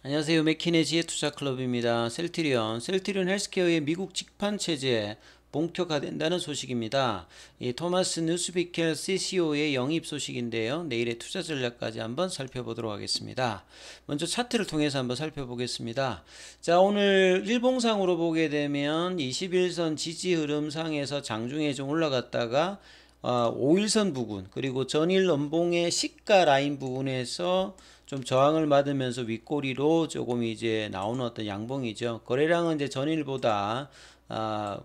안녕하세요. 맥킨의 지혜투자클럽입니다. 셀트리온 헬스케어의 미국 직판 체제 본격화된다는 소식입니다. 이 토마스 누스비켈 CCO의 영입 소식인데요. 내일의 투자 전략까지 한번 살펴보도록 하겠습니다. 먼저 차트를 통해서 한번 살펴보겠습니다. 자, 오늘 일봉상으로 보게 되면 21선 지지 흐름상에서 장중에 좀 올라갔다가 5일선 부근 그리고 전일 연봉의 시가 라인 부분에서 좀 저항을 받으면서 윗꼬리로 조금 이제 나오는 어떤 양봉이죠. 거래량은 이제 전일보다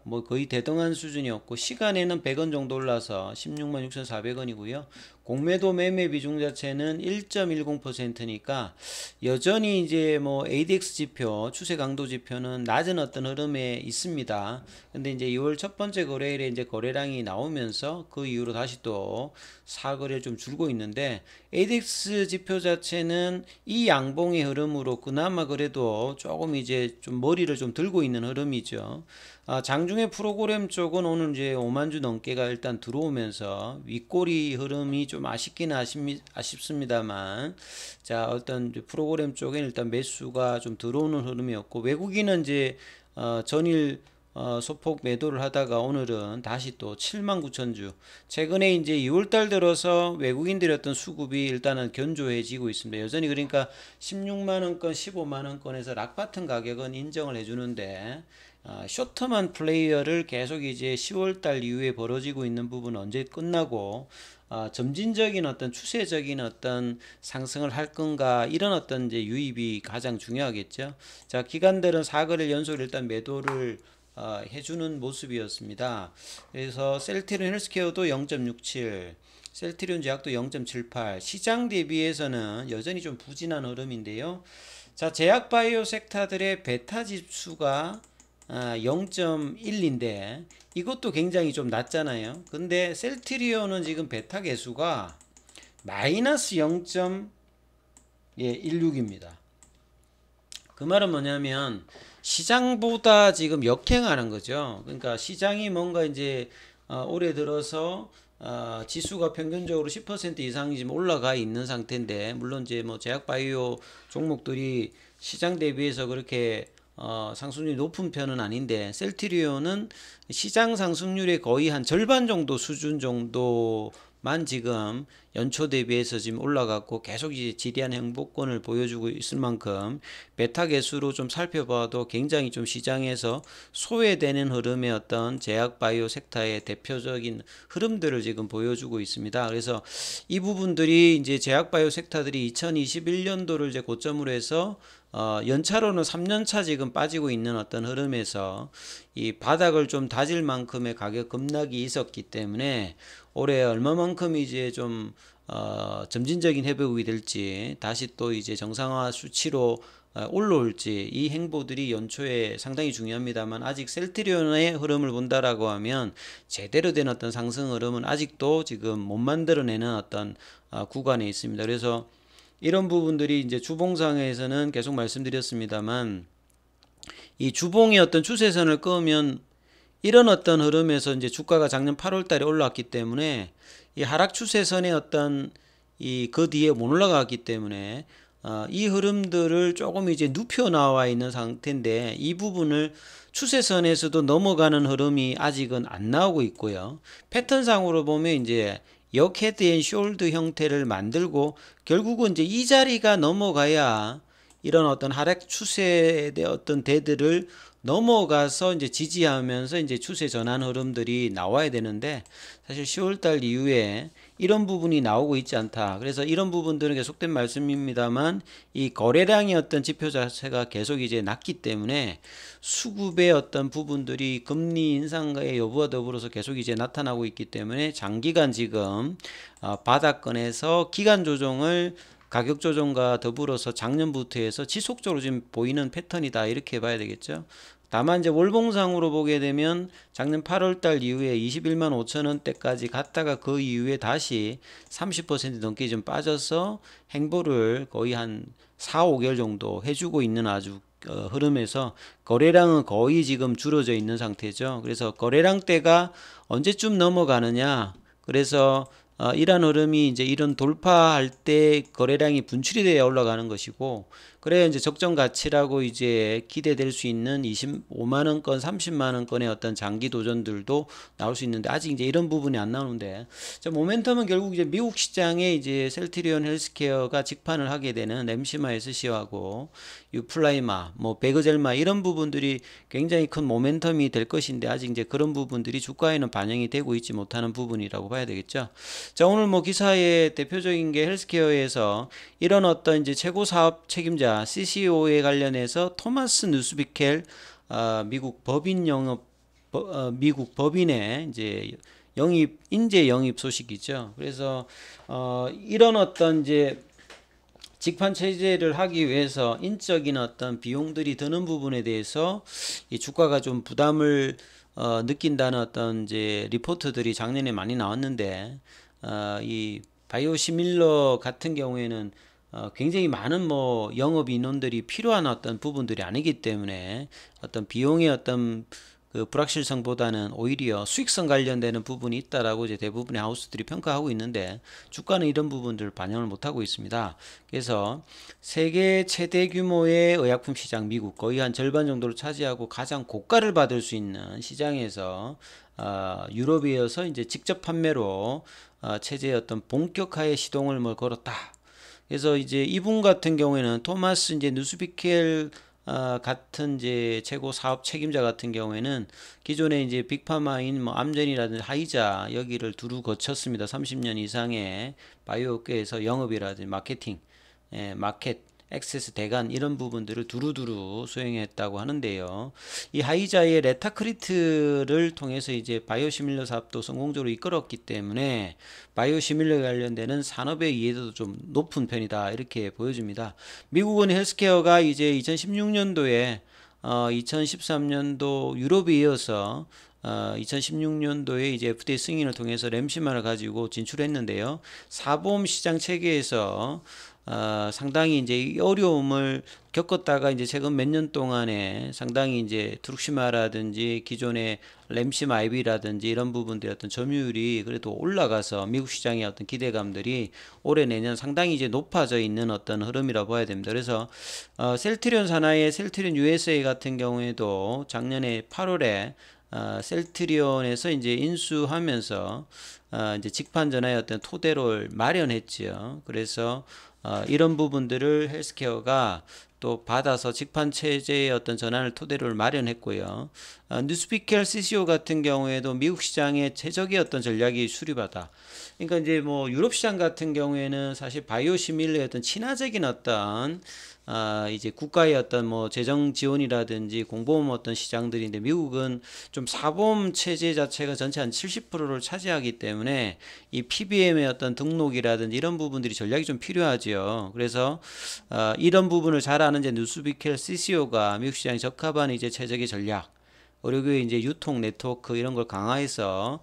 뭐 거의 대등한 수준이었고 시간에는 100원 정도 올라서 16만 6,400원이고요. 공매도 매매 비중 자체는 1.10%니까 여전히 이제 뭐 ADX 지표, 추세 강도 지표는 낮은 어떤 흐름에 있습니다. 근데 이제 2월 첫 번째 거래일에 이제 거래량이 나오면서 그 이후로 다시 또 사거래 좀 줄고 있는데 ADX 지표 자체는 이 양봉의 흐름으로 그나마 그래도 조금 이제 좀 머리를 좀 들고 있는 흐름이죠. 장중에 프로그램 쪽은 오늘 이제 5만 주 넘게가 일단 들어오면서 윗꼬리 흐름이 좀 아쉽긴 아쉽습니다만, 자, 어떤 프로그램 쪽에는 일단 매수가 좀 들어오는 흐름이었고, 외국인은 이제 전일 소폭 매도를 하다가 오늘은 다시 또 7만 9천 주. 최근에 이제 2월달 들어서 외국인들의 어떤 수급이 일단은 견조해지고 있습니다. 여전히 그러니까 16만 원권, 15만 원권에서 락바튼 가격은 인정을 해주는데 쇼트만 플레이어를 계속 이제 10월달 이후에 벌어지고 있는 부분은 언제 끝나고 점진적인 어떤 추세적인 어떤 상승을 할 건가 이런 어떤 이제 유입이 가장 중요하겠죠. 자, 기관들은 4거래일 연속 일단 매도를 해주는 모습이었습니다. 그래서 셀트리온 헬스케어도 0.67, 셀트리온 제약도 0.78, 시장 대비해서는 여전히 좀 부진한 흐름인데요. 자, 제약바이오 섹터들의 베타 지수가 0.1인데 이것도 굉장히 좀 낮잖아요. 근데 셀트리온은 지금 베타 개수가 마이너스 0.16입니다. 그 말은 뭐냐면 시장보다 지금 역행하는 거죠. 그러니까 시장이 뭔가 이제 올해 들어서 지수가 평균적으로 10% 이상이 지금 올라가 있는 상태인데, 물론 이제 뭐 제약바이오 종목들이 시장 대비해서 그렇게 상승률이 높은 편은 아닌데, 셀트리온은 시장 상승률의 거의 한 절반 정도 수준 정도만 지금 연초 대비해서 지금 올라갔고 계속 이제 지대한 행보권을 보여주고 있을 만큼 베타 개수로 좀 살펴봐도 굉장히 좀 시장에서 소외되는 흐름의 어떤 제약 바이오 섹터의 대표적인 흐름들을 지금 보여주고 있습니다. 그래서 이 부분들이 이제 제약 바이오 섹터들이 2021년도를 이제 고점으로 해서 연차로는 3년차 지금 빠지고 있는 어떤 흐름에서 이 바닥을 좀 다질 만큼의 가격 급락이 있었기 때문에 올해 얼마만큼 이제 좀 점진적인 회복이 될지 다시 또 이제 정상화 수치로 올라올지 이 행보들이 연초에 상당히 중요합니다만, 아직 셀트리온의 흐름을 본다라고 하면 제대로 된 어떤 상승 흐름은 아직도 지금 못 만들어내는 어떤 구간에 있습니다. 그래서 이런 부분들이 이제 주봉상에서는 계속 말씀드렸습니다만, 이 주봉의 어떤 추세선을 끄면 이런 어떤 흐름에서 이제 주가가 작년 8월 달에 올라왔기 때문에 이 하락 추세선의 어떤 이 그 뒤에 못 올라갔기 때문에 이 흐름들을 조금 이제 눕혀 나와 있는 상태인데, 이 부분을 추세선에서도 넘어가는 흐름이 아직은 안 나오고 있고요. 패턴상으로 보면 이제 역 헤드 앤 숄드 형태를 만들고 결국은 이제 이 자리가 넘어가야 이런 어떤 하락 추세의 어떤 대들을 넘어가서 이제 지지하면서 이제 추세 전환 흐름들이 나와야 되는데, 사실 10월달 이후에 이런 부분이 나오고 있지 않다. 그래서 이런 부분들은 계속된 말씀입니다만, 이 거래량의 어떤 지표 자체가 계속 이제 낮기 때문에 수급의 어떤 부분들이 금리 인상의 여부와 더불어서 계속 이제 나타나고 있기 때문에 장기간 지금 바닥권에서 기간 조정을 가격 조정과 더불어서 작년부터 해서 지속적으로 지금 보이는 패턴이다, 이렇게 봐야 되겠죠. 다만 이제 월봉상으로 보게 되면 작년 8월달 이후에 21만 5천 원대까지 갔다가 그 이후에 다시 30% 넘게 좀 빠져서 행보를 거의 한 4, 5개월 정도 해주고 있는 아주 흐름에서 거래량은 거의 지금 줄어져 있는 상태죠. 그래서 거래량대가 언제쯤 넘어가느냐, 그래서 이러한 흐름이 이제 이런 돌파할 때 거래량이 분출이 되어 올라가는 것이고, 그래야 이제 적정 가치라고 이제 기대될 수 있는 25만 원권, 30만 원권의 어떤 장기 도전들도 나올 수 있는데, 아직 이제 이런 부분이 안 나오는데, 자, 모멘텀은 결국 이제 미국 시장에 이제 셀트리온 헬스케어가 직판을 하게 되는 램시마 SC하고 유플라이마, 뭐 베그젤마 이런 부분들이 굉장히 큰 모멘텀이 될 것인데, 아직 이제 그런 부분들이 주가에는 반영이 되고 있지 못하는 부분이라고 봐야 되겠죠. 자, 오늘 뭐 기사의 대표적인 게 헬스케어에서 이런 어떤 이제 최고 사업 책임자 CCO에 관련해서 토마스 누스비켈 미국 법인 영업 미국 법인의 이제 인재 영입 소식이죠. 그래서 이런 어떤 이제 직판 체제를 하기 위해서 인적인 어떤 비용들이 드는 부분에 대해서 이 주가가 좀 부담을 느낀다는 어떤 이제 리포트들이 작년에 많이 나왔는데, 이 바이오시밀러 같은 경우에는 굉장히 많은 뭐 영업 인원들이 필요한 어떤 부분들이 아니기 때문에 어떤 비용의 어떤 그 불확실성보다는 오히려 수익성 관련되는 부분이 있다라고 이제 대부분의 하우스들이 평가하고 있는데, 주가는 이런 부분들을 반영을 못하고 있습니다. 그래서 세계 최대 규모의 의약품 시장 미국, 거의 한 절반 정도를 차지하고 가장 고가를 받을 수 있는 시장에서 유럽에 이어서 이제 직접 판매로 체제의 어떤 본격화의 시동을 뭐 걸었다. 그래서 이제 이분 같은 경우에는 토마스 이제 누스비켈 같은 이제 최고 사업 책임자 같은 경우에는 기존에 이제 빅파마인 뭐 암젠이라든지 하이자 여기를 두루 거쳤습니다. 30년 이상의 바이오 업계에서 영업이라든지 마케팅, 마켓, 액세스 대관 이런 부분들을 두루두루 수행했다고 하는데요. 이 하이자의 레타크리트를 통해서 이제 바이오시밀러 사업도 성공적으로 이끌었기 때문에 바이오시밀러 관련되는 산업의 이해도도 좀 높은 편이다, 이렇게 보여집니다. 미국은 헬스케어가 이제 2016년도에 2013년도 유럽에 이어서 2016년도에 이제 FDA 승인을 통해서 램시마를 가지고 진출했는데요. 사보험 시장 체계에서 상당히 이제 어려움을 겪었다가 이제 최근 몇 년 동안에 상당히 이제 트룩시마라든지 기존의 램시마 IB라든지 이런 부분들의 어떤 점유율이 그래도 올라가서 미국 시장의 어떤 기대감들이 올해 내년 상당히 이제 높아져 있는 어떤 흐름이라고 봐야 됩니다. 그래서 셀트리온 산하의 셀트리온 USA 같은 경우에도 작년에 8월에 셀트리온에서 이제 인수하면서 이제 직판 전화의 어떤 토대를 마련했지요. 그래서 이런 부분들을 헬스케어가 또 받아서 직판 체제의 어떤 전환을 토대로 마련했고요. 뉴스피켈 CCO 같은 경우에도 미국 시장의 최적의 어떤 전략이 수립하다. 그러니까 이제 뭐 유럽 시장 같은 경우에는 사실 바이오시밀러의 어떤 친화적인 어떤 이제 국가의 어떤 뭐 재정 지원이라든지 공보험 어떤 시장들인데, 미국은 좀 사보험 체제 자체가 전체 한 70%를 차지하기 때문에 이 PBM의 어떤 등록이라든지 이런 부분들이 전략이 좀 필요하지요. 그래서 이런 부분을 잘 아는 이제 누스비켈 CCO가 미국 시장에 적합한 이제 최적의 전략, 의료교의 이제 유통 네트워크 이런 걸 강화해서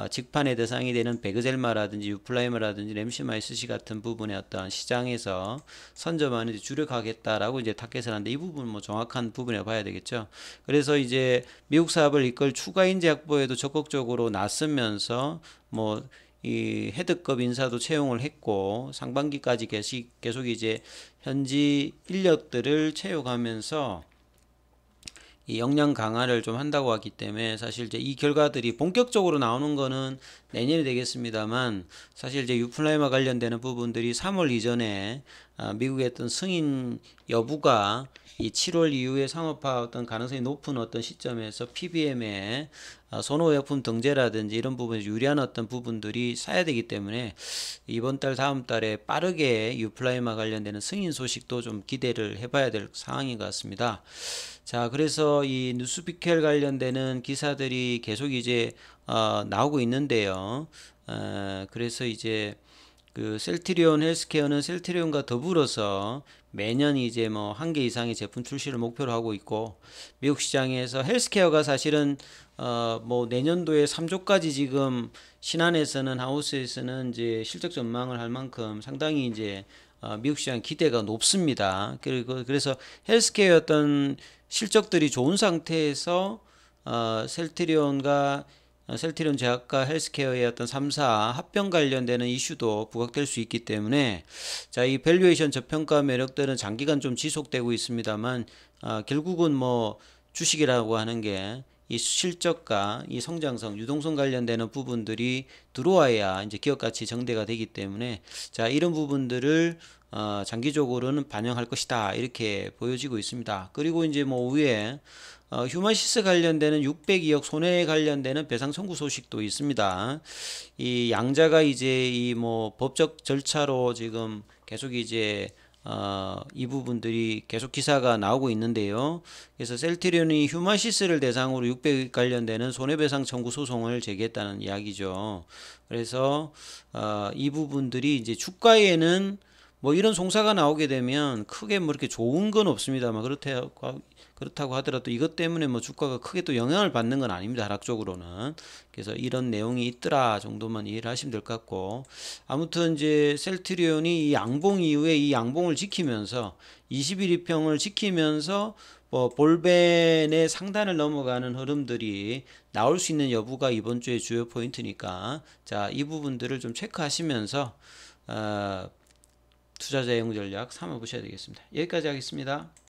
직판의 대상이 되는 베그젤마라든지 유플라이마라든지 램시마이스시 같은 부분의 어떤 시장에서 선점하는 데 주력하겠다라고 이제 타겟을 하는데, 이 부분 뭐 정확한 부분이라고 봐야 되겠죠. 그래서 이제 미국 사업을 이끌 추가 인재 확보에도 적극적으로 나서면서 뭐 이 헤드급 인사도 채용을 했고, 상반기까지 계속 이제 현지 인력들을 채용하면서 이 역량 강화를 좀 한다고 하기 때문에, 사실 이제 이 결과들이 본격적으로 나오는 거는 내년이 되겠습니다만, 사실 이제 유플라이마 관련되는 부분들이 3월 이전에 미국의 어떤 승인 여부가 이 7월 이후에 상업화 어떤 가능성이 높은 어떤 시점에서 PBM의 선호의약품 등재라든지 이런 부분에 유리한 어떤 부분들이 쌓여야 되기 때문에, 이번 달 다음 달에 빠르게 유플라이마 관련되는 승인 소식도 좀 기대를 해봐야 될 상황인 것 같습니다. 자, 그래서 이 누스피켈 관련되는 기사들이 계속 이제 나오고 있는데요. 그래서 이제 그 셀트리온 헬스케어는 셀트리온과 더불어서 매년 이제 뭐 한 개 이상의 제품 출시를 목표로 하고 있고, 미국 시장에서 헬스케어가 사실은 뭐 내년도에 3조까지 지금 신한에서는 하우스에서는 이제 실적 전망을 할 만큼 상당히 이제 미국 시장 기대가 높습니다. 그래서 헬스케어 어떤 실적들이 좋은 상태에서 셀트리온과 셀트리온 제약과 헬스케어의 어떤 3사 합병 관련되는 이슈도 부각될 수 있기 때문에 자, 이 밸류에이션 저평가 매력들은 장기간 좀 지속되고 있습니다만 결국은 뭐 주식이라고 하는 게 이 실적과 이 성장성, 유동성 관련되는 부분들이 들어와야 이제 기업 가치 정대가 되기 때문에 자, 이런 부분들을 장기적으로는 반영할 것이다 이렇게 보여지고 있습니다. 그리고 이제 뭐 위에 휴마시스 관련되는 602억 손해 관련되는 배상 청구 소식도 있습니다. 이 양자가 이제 이 뭐 법적 절차로 지금 계속 이제 이 부분들이 계속 기사가 나오고 있는데요. 그래서 셀트리온이 휴마시스를 대상으로 600억 관련되는 손해배상 청구 소송을 제기했다는 이야기죠. 그래서 이 부분들이 이제 주가에는 뭐 이런 송사가 나오게 되면 크게 뭐 이렇게 좋은 건 없습니다만 그렇다고 하더라도 이것 때문에 뭐 주가가 크게 또 영향을 받는 건 아닙니다. 하락적으로는. 그래서 이런 내용이 있더라 정도만 이해를 하시면 될 것 같고 아무튼 이제 셀트리온이 이 양봉 이후에 이 양봉을 지키면서 21일 평을 지키면서 뭐 볼벤의 상단을 넘어가는 흐름들이 나올 수 있는 여부가 이번 주의 주요 포인트니까 자, 이 부분들을 좀 체크하시면서 투자자 대응 전략 삼아 보셔야 되겠습니다. 여기까지 하겠습니다.